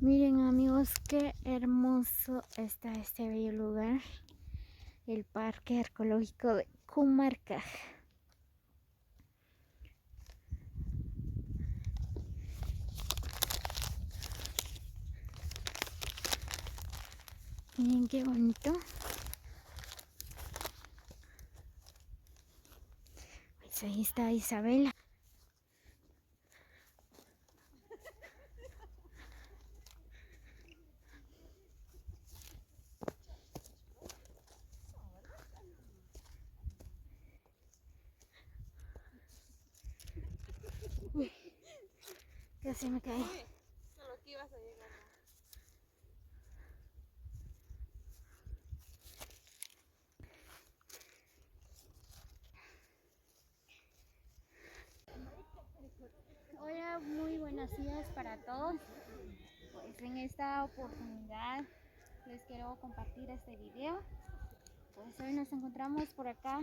Miren amigos, qué hermoso está este bello lugar, el Parque Arqueológico de Cumarcaj. Miren qué bonito. Pues ahí está Isabela. Uy, casi me caí. Solo que ibas a llegar. Hola, muy buenos días para todos. Pues en esta oportunidad les quiero compartir este video. Pues hoy nos encontramos por acá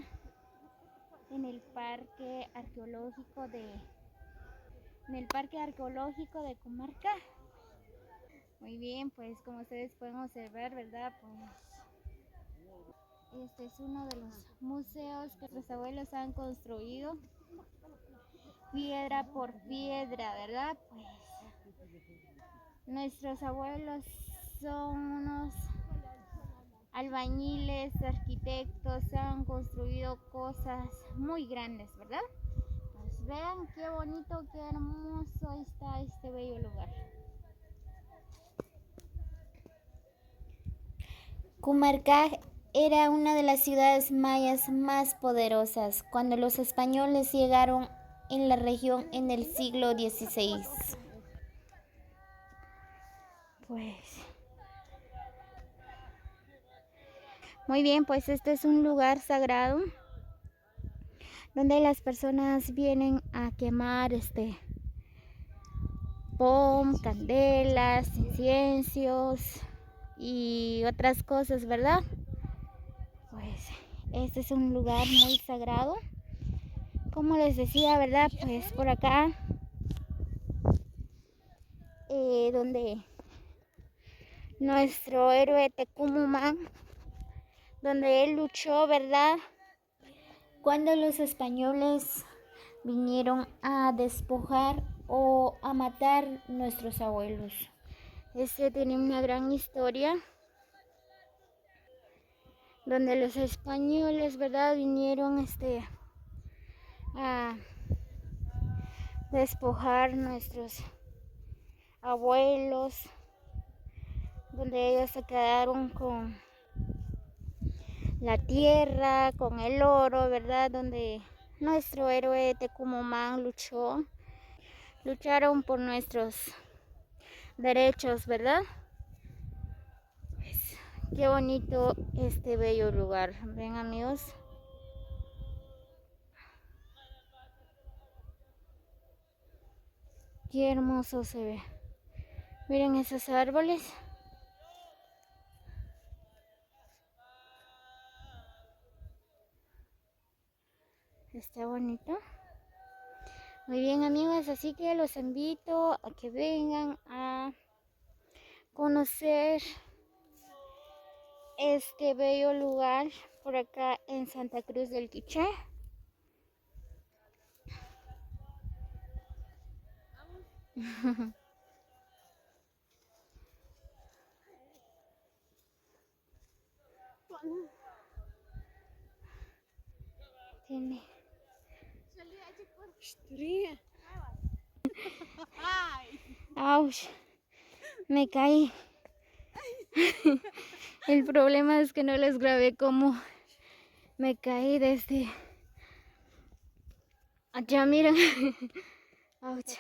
en el Parque Arqueológico de Cumarcaj. Muy bien, pues como ustedes pueden observar, ¿verdad? Pues este es uno de los museos que nuestros abuelos han construido piedra por piedra, ¿verdad? Pues nuestros abuelos son unos albañiles, arquitectos, han construido cosas muy grandes, ¿verdad? Pues vean qué bonito, qué hermoso está este bello lugar. Cumarcaj era una de las ciudades mayas más poderosas cuando los españoles llegaron en la región en el siglo XVI. Pues muy bien, pues este es un lugar sagrado donde las personas vienen a quemar candelas, inciensos y otras cosas, ¿verdad? Pues este es un lugar muy sagrado. Como les decía, ¿verdad? Pues por acá, donde nuestro héroe Tecumumán, donde él luchó, ¿verdad? Cuando los españoles vinieron a despojar o a matar nuestros abuelos. Este tiene una gran historia, donde los españoles, ¿verdad? Vinieron a despojar nuestros abuelos, donde ellos se quedaron con la tierra, con el oro, ¿verdad? Donde nuestro héroe Tecumumán lucharon por nuestros derechos, ¿verdad? Pues, qué bonito este bello lugar. Ven amigos. Qué hermoso se ve. Miren esos árboles. Está bonito. Muy bien amigos, así que los invito a que vengan a conocer este bello lugar por acá en Santa Cruz del Quiché. Tiene. Ouch, me caí. El problema es que no les grabé cómo me caí desde allá, miren. Ouch.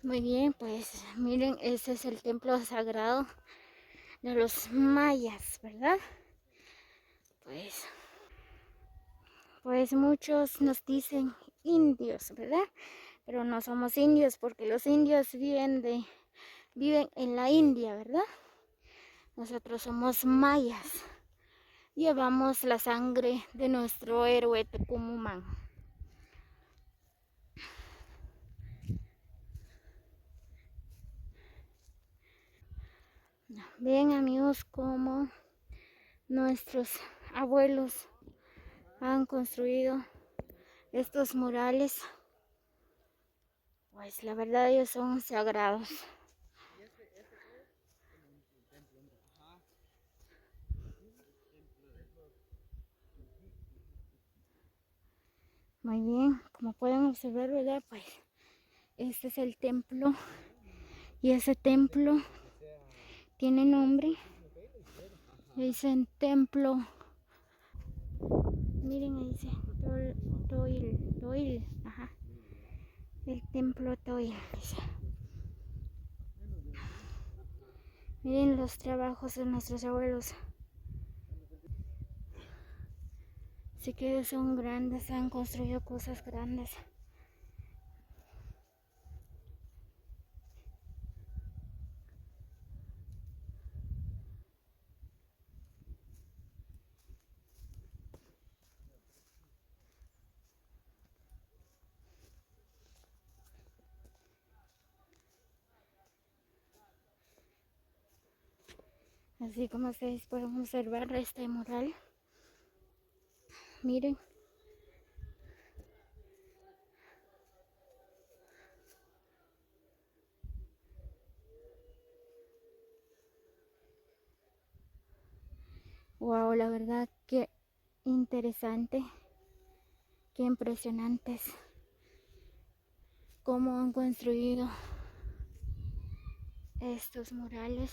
Muy bien, pues miren, ese es el templo sagrado de los mayas, ¿verdad? Pues muchos nos dicen indios, ¿verdad? Pero no somos indios porque los indios viven de viven en la India, ¿verdad? Nosotros somos mayas. Llevamos la sangre de nuestro héroe Tucumán. Ven amigos cómo nuestros abuelos han construido estos murales. Pues la verdad ellos son sagrados. Muy bien, como pueden observar, ¿verdad? Pues este es el templo y ese templo tiene nombre. Dicen templo. Miren, ahí dice Toil. Ajá. El templo Toil. Dice. Miren los trabajos de nuestros abuelos. Sí que son grandes, han construido cosas grandes. Así como ustedes pueden observar este mural. Miren. Wow, la verdad que interesante, qué impresionantes cómo han construido estos murales.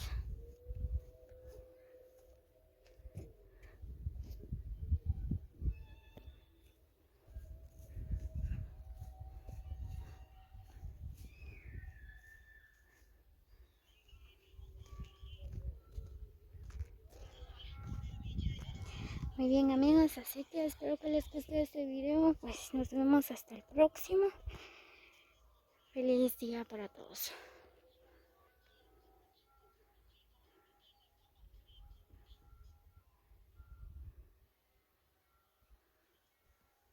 Muy bien amigos, así que espero que les guste este video, pues nos vemos hasta el próximo. Feliz día para todos.